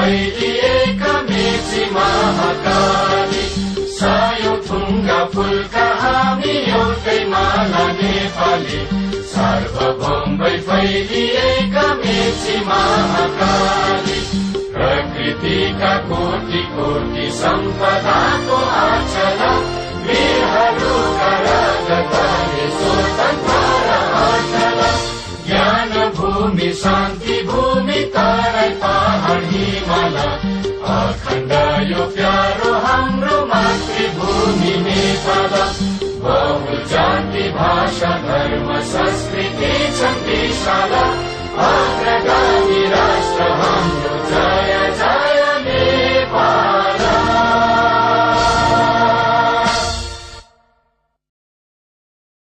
फैलिएका मेची महाकाली, सयौं थुङ्गा फुलका हामी एउटै माला नेपाली, सार्वभौमै फैलिएका मेची महाकाली, प्रकृतिका कोटि कोटि सम्पदाको आचला, वीरहरूका रगतले स्वतन्त्र अचला, ज्ञान भूमि शान्ति भूमि तराई पहाड हिमाल, अखण्ड यो प्यारो हाम्रो मातृभूमि नेपाल, बहु जाति भाषा धर्म संस्कृति छन् विशाल, अग्रगामी